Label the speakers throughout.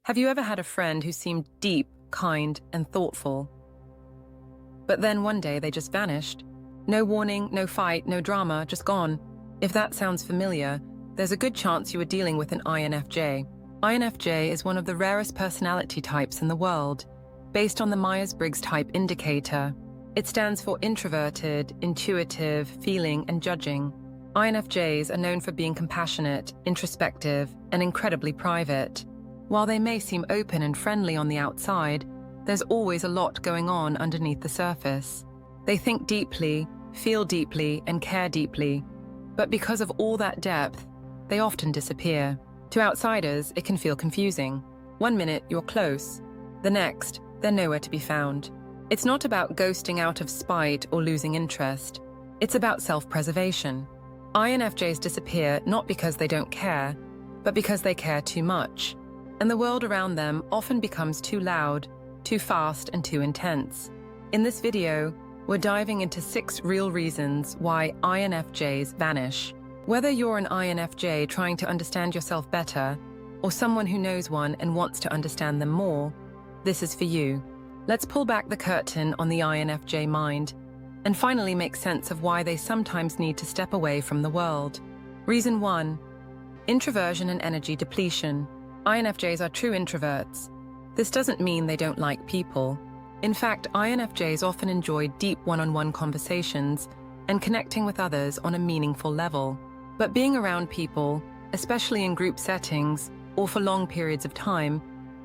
Speaker 1: Have you ever had a friend who seemed deep, kind, and thoughtful, but then one day they just vanished? No warning, no fight, no drama, just gone. If that sounds familiar, there's a good chance you are dealing with an INFJ. INFJ is one of the rarest personality types in the world, based on the Myers-Briggs type indicator. It stands for introverted, intuitive, feeling, and judging. INFJs are known for being compassionate, introspective, and incredibly private. While they may seem open and friendly on the outside, there's always a lot going on underneath the surface. They think deeply, feel deeply, and care deeply. But because of all that depth, they often disappear. To outsiders, it can feel confusing. One minute, you're close. The next, they're nowhere to be found. It's not about ghosting out of spite or losing interest. It's about self-preservation. INFJs disappear not because they don't care, but because they care too much. And the world around them often becomes too loud, too fast, and too intense. In this video, we're diving into 6 real reasons why INFJs vanish. Whether you're an INFJ trying to understand yourself better, or someone who knows one and wants to understand them more, this is for you. Let's pull back the curtain on the INFJ mind and finally make sense of why they sometimes need to step away from the world. Reason 1. Introversion and energy depletion. INFJs are true introverts. This doesn't mean they don't like people. In fact, INFJs often enjoy deep one-on-one conversations and connecting with others on a meaningful level. But being around people, especially in group settings or for long periods of time,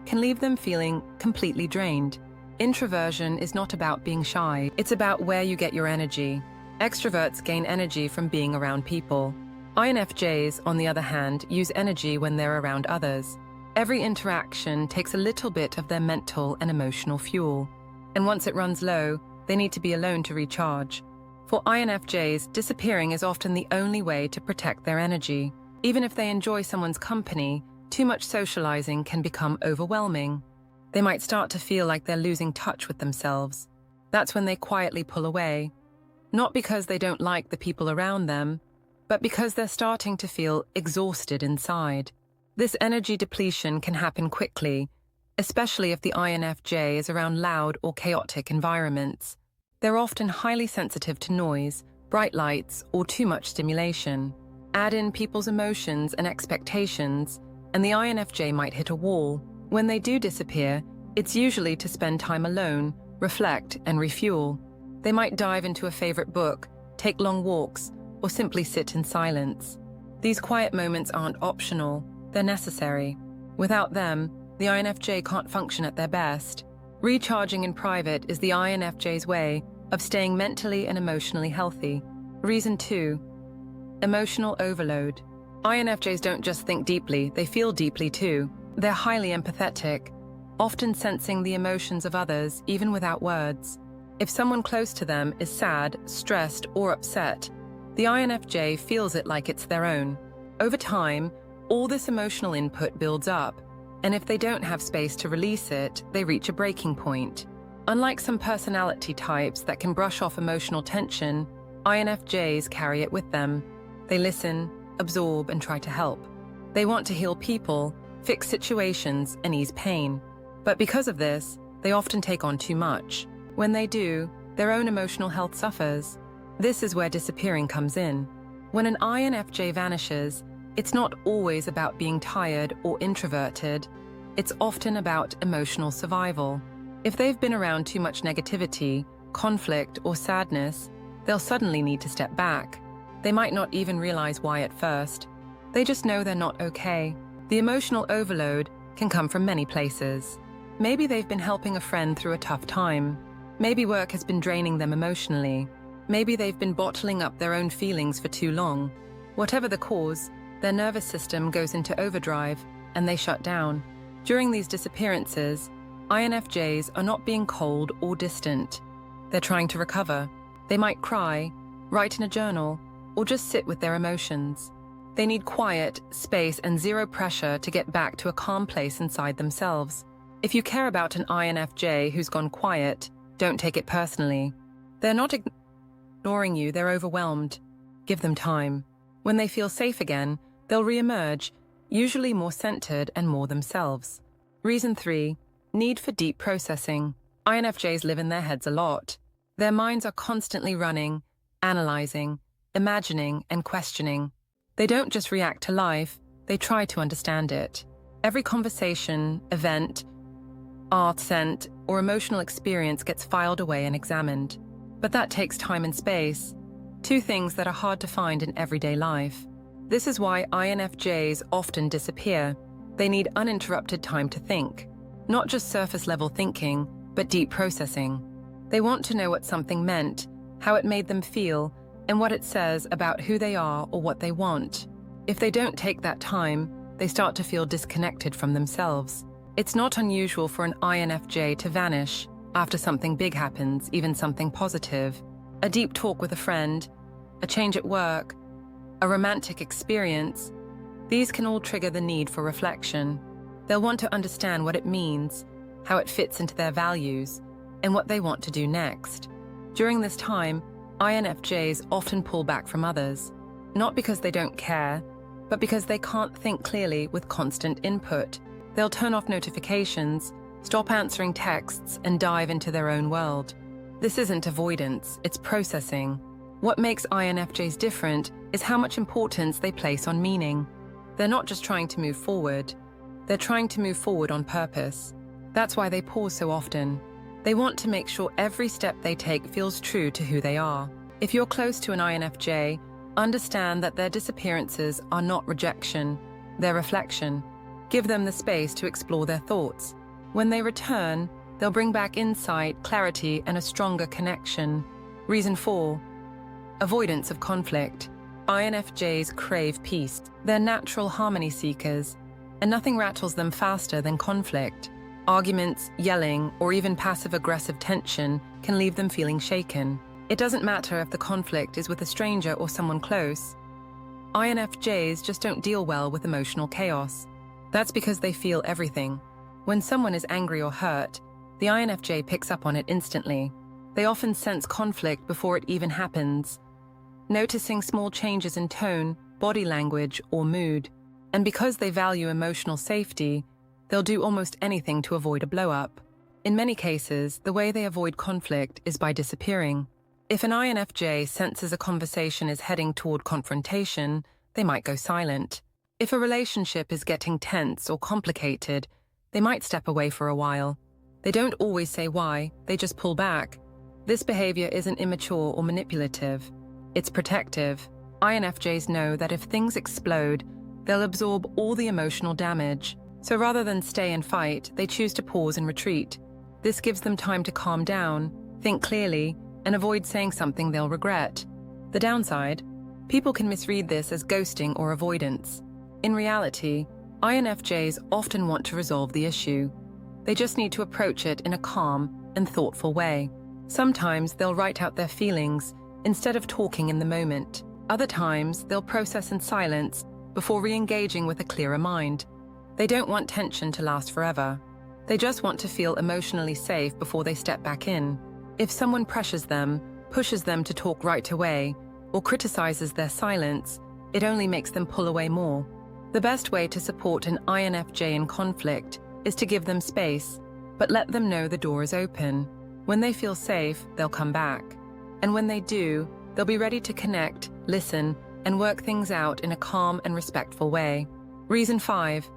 Speaker 1: can leave them feeling completely drained. Introversion is not about being shy, it's about where you get your energy. Extroverts gain energy from being around people. INFJs, on the other hand, use energy when they're around others. Every interaction takes a little bit of their mental and emotional fuel. And once it runs low, they need to be alone to recharge. For INFJs, disappearing is often the only way to protect their energy. Even if they enjoy someone's company, too much socializing can become overwhelming. They might start to feel like they're losing touch with themselves. That's when they quietly pull away. Not because they don't like the people around them, but because they're starting to feel exhausted inside. This energy depletion can happen quickly, especially if the INFJ is around loud or chaotic environments. They're often highly sensitive to noise, bright lights, or too much stimulation. Add in people's emotions and expectations, and the INFJ might hit a wall. When they do disappear, it's usually to spend time alone, reflect, and refuel. They might dive into a favorite book, take long walks, or simply sit in silence. These quiet moments aren't optional, they're necessary. Without them, the INFJ can't function at their best. Recharging in private is the INFJ's way of staying mentally and emotionally healthy. Reason 2. Emotional overload. INFJs don't just think deeply, they feel deeply too. They're highly empathetic, often sensing the emotions of others even without words. If someone close to them is sad, stressed, or upset, the INFJ feels it like it's their own. Over time, all this emotional input builds up, and if they don't have space to release it, they reach a breaking point. Unlike some personality types that can brush off emotional tension, INFJs carry it with them. They listen, absorb, and try to help. They want to heal people, fix situations, and ease pain. But because of this, they often take on too much. When they do, their own emotional health suffers. This is where disappearing comes in. When an INFJ vanishes, it's not always about being tired or introverted. It's often about emotional survival. If they've been around too much negativity, conflict, or sadness, they'll suddenly need to step back. They might not even realize why at first. They just know they're not okay. The emotional overload can come from many places. Maybe they've been helping a friend through a tough time. Maybe work has been draining them emotionally. Maybe they've been bottling up their own feelings for too long. Whatever the cause, their nervous system goes into overdrive and they shut down. During these disappearances, INFJs are not being cold or distant. They're trying to recover. They might cry, write in a journal, or just sit with their emotions. They need quiet, space, and zero pressure to get back to a calm place inside themselves. If you care about an INFJ who's gone quiet, don't take it personally. They're not ignoring you, they're overwhelmed. Give them time. When they feel safe again, they'll re-emerge, usually more centered and more themselves. Reason 3. Need for deep processing. INFJs live in their heads a lot. Their minds are constantly running, analyzing, imagining, and questioning. They don't just react to life, they try to understand it. Every conversation, event, art, scent, or emotional experience gets filed away and examined. But that takes time and space, two things that are hard to find in everyday life. This is why INFJs often disappear. They need uninterrupted time to think. Not just surface-level thinking, but deep processing. They want to know what something meant, how it made them feel, and what it says about who they are or what they want. If they don't take that time, they start to feel disconnected from themselves. It's not unusual for an INFJ to vanish after something big happens, even something positive. A deep talk with a friend, a change at work, a romantic experience. These can all trigger the need for reflection. They'll want to understand what it means, how it fits into their values, and what they want to do next. During this time, INFJs often pull back from others, not because they don't care, but because they can't think clearly with constant input. They'll turn off notifications, stop answering texts, and dive into their own world. This isn't avoidance, it's processing. What makes INFJs different is how much importance they place on meaning. They're not just trying to move forward, they're trying to move forward on purpose. That's why they pause so often. They want to make sure every step they take feels true to who they are. If you're close to an INFJ, understand that their disappearances are not rejection, they're reflection. Give them the space to explore their thoughts. When they return, they'll bring back insight, clarity, and a stronger connection. Reason 4. Avoidance of conflict. INFJs crave peace. They're natural harmony seekers, and nothing rattles them faster than conflict. Arguments, yelling, or even passive-aggressive tension can leave them feeling shaken. It doesn't matter if the conflict is with a stranger or someone close. INFJs just don't deal well with emotional chaos. That's because they feel everything. When someone is angry or hurt, the INFJ picks up on it instantly. They often sense conflict before it even happens, noticing small changes in tone, body language, or mood. And because they value emotional safety, they'll do almost anything to avoid a blow-up. In many cases, the way they avoid conflict is by disappearing. If an INFJ senses a conversation is heading toward confrontation, they might go silent. If a relationship is getting tense or complicated, they might step away for a while. They don't always say why, they just pull back. This behavior isn't immature or manipulative. It's protective. INFJs know that if things explode, they'll absorb all the emotional damage. So rather than stay and fight, they choose to pause and retreat. This gives them time to calm down, think clearly, and avoid saying something they'll regret. The downside? People can misread this as ghosting or avoidance. In reality, INFJs often want to resolve the issue. They just need to approach it in a calm and thoughtful way. Sometimes they'll write out their feelings instead of talking in the moment. Other times, they'll process in silence before re-engaging with a clearer mind. They don't want tension to last forever. They just want to feel emotionally safe before they step back in. If someone pressures them, pushes them to talk right away, or criticizes their silence, it only makes them pull away more. The best way to support an INFJ in conflict is to give them space, but let them know the door is open. When they feel safe, they'll come back. And when they do, they'll be ready to connect, listen, and work things out in a calm and respectful way. Reason 5.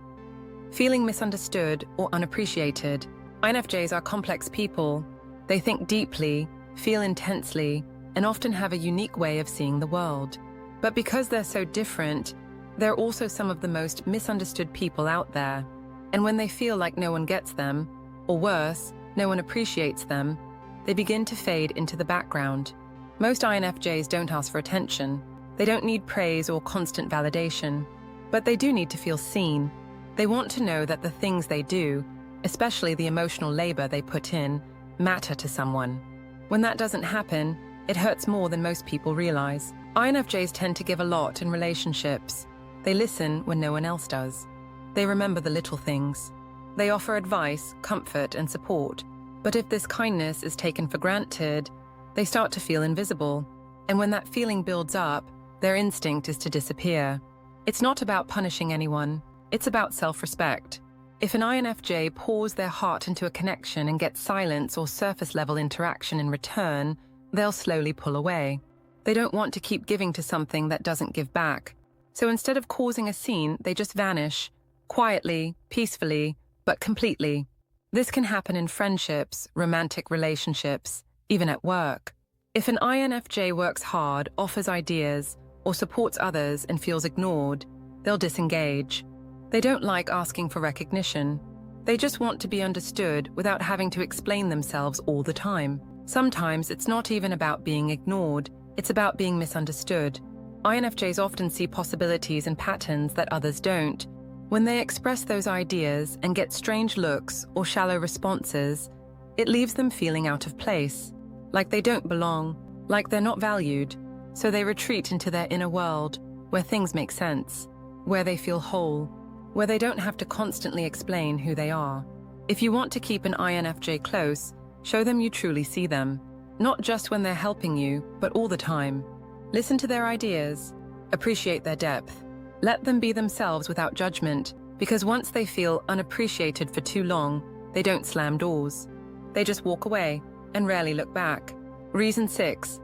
Speaker 1: Feeling misunderstood or unappreciated. INFJs are complex people. They think deeply, feel intensely, and often have a unique way of seeing the world. But because they're so different, they're also some of the most misunderstood people out there. And when they feel like no one gets them, or worse, no one appreciates them, they begin to fade into the background. Most INFJs don't ask for attention. They don't need praise or constant validation. But they do need to feel seen. They want to know that the things they do, especially the emotional labor they put in, matter to someone. When that doesn't happen, it hurts more than most people realize. INFJs tend to give a lot in relationships. They listen when no one else does. They remember the little things. They offer advice, comfort, and support. But if this kindness is taken for granted, they start to feel invisible. And when that feeling builds up, their instinct is to disappear. It's not about punishing anyone. It's about self-respect. If an INFJ pours their heart into a connection and gets silence or surface-level interaction in return, they'll slowly pull away. They don't want to keep giving to something that doesn't give back. So instead of causing a scene, they just vanish, quietly, peacefully, but completely. This can happen in friendships, romantic relationships, even at work. If an INFJ works hard, offers ideas, or supports others and feels ignored, they'll disengage. They don't like asking for recognition. They just want to be understood without having to explain themselves all the time. Sometimes it's not even about being ignored, it's about being misunderstood. INFJs often see possibilities and patterns that others don't. When they express those ideas and get strange looks or shallow responses, it leaves them feeling out of place, like they don't belong, like they're not valued. So they retreat into their inner world, where things make sense, where they feel whole, where they don't have to constantly explain who they are. If you want to keep an INFJ close, show them you truly see them, not just when they're helping you, but all the time. Listen to their ideas, appreciate their depth. Let them be themselves without judgment, because once they feel unappreciated for too long, they don't slam doors. They just walk away and rarely look back. Reason 6.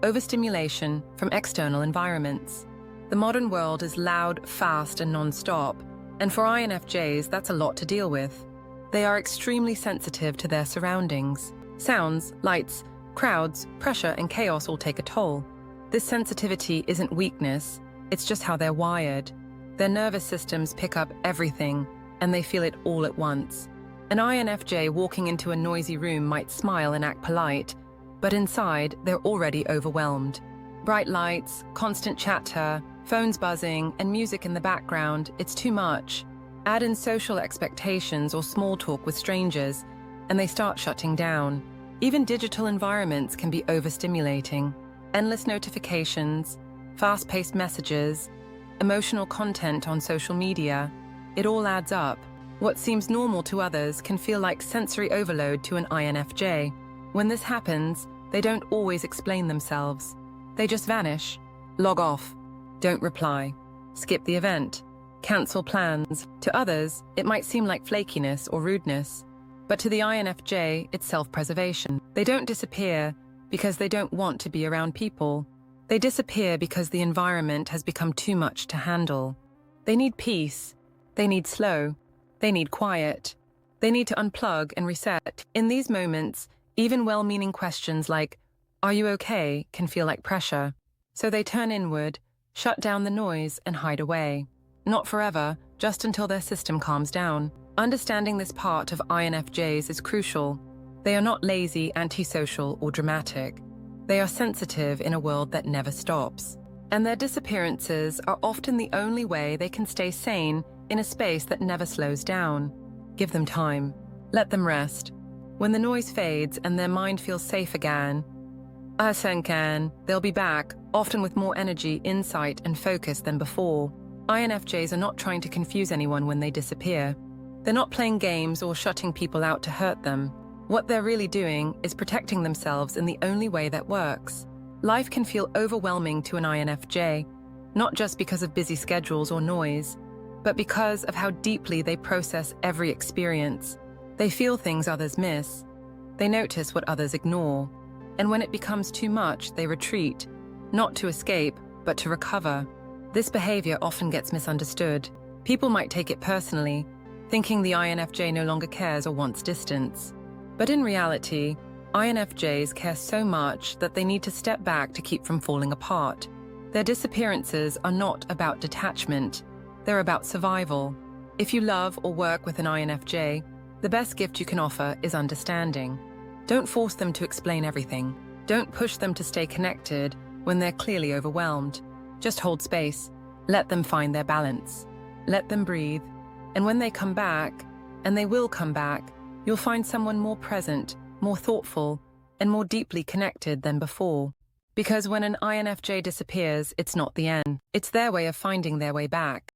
Speaker 1: Overstimulation from external environments. The modern world is loud, fast, and non-stop, and for INFJs, that's a lot to deal with. They are extremely sensitive to their surroundings. Sounds, lights, crowds, pressure, and chaos all take a toll. This sensitivity isn't weakness, it's just how they're wired. Their nervous systems pick up everything, and they feel it all at once. An INFJ walking into a noisy room might smile and act polite, but inside, they're already overwhelmed. Bright lights, constant chatter, phones buzzing, and music in the background, it's too much. Add in social expectations or small talk with strangers, and they start shutting down. Even digital environments can be overstimulating. Endless notifications, fast-paced messages, emotional content on social media, it all adds up. What seems normal to others can feel like sensory overload to an INFJ. When this happens, they don't always explain themselves. They just vanish, log off, don't reply, skip the event, cancel plans. To others, it might seem like flakiness or rudeness, but to the INFJ, it's self-preservation. They don't disappear because they don't want to be around people. They disappear because the environment has become too much to handle. They need peace. They need slow. They need quiet. They need to unplug and reset. In these moments, even well-meaning questions like, "Are you okay?" can feel like pressure. So they turn inward, shut down the noise, and hide away. Not forever, just until their system calms down. Understanding this part of INFJs is crucial. They are not lazy, antisocial, or dramatic. They are sensitive in a world that never stops. And their disappearances are often the only way they can stay sane in a space that never slows down. Give them time. Let them rest. When the noise fades and their mind feels safe again, they'll be back, often with more energy, insight, and focus than before. INFJs are not trying to confuse anyone when they disappear. They're not playing games or shutting people out to hurt them. What they're really doing is protecting themselves in the only way that works. Life can feel overwhelming to an INFJ, not just because of busy schedules or noise, but because of how deeply they process every experience. They feel things others miss. They notice what others ignore. And when it becomes too much, they retreat, not to escape, but to recover. This behavior often gets misunderstood. People might take it personally, thinking the INFJ no longer cares or wants distance. But in reality, INFJs care so much that they need to step back to keep from falling apart. Their disappearances are not about detachment, they're about survival. If you love or work with an INFJ, the best gift you can offer is understanding. Don't force them to explain everything. Don't push them to stay connected when they're clearly overwhelmed. Just hold space. Let them find their balance. Let them breathe. And when they come back, and they will come back, you'll find someone more present, more thoughtful, and more deeply connected than before. Because when an INFJ disappears, it's not the end. It's their way of finding their way back.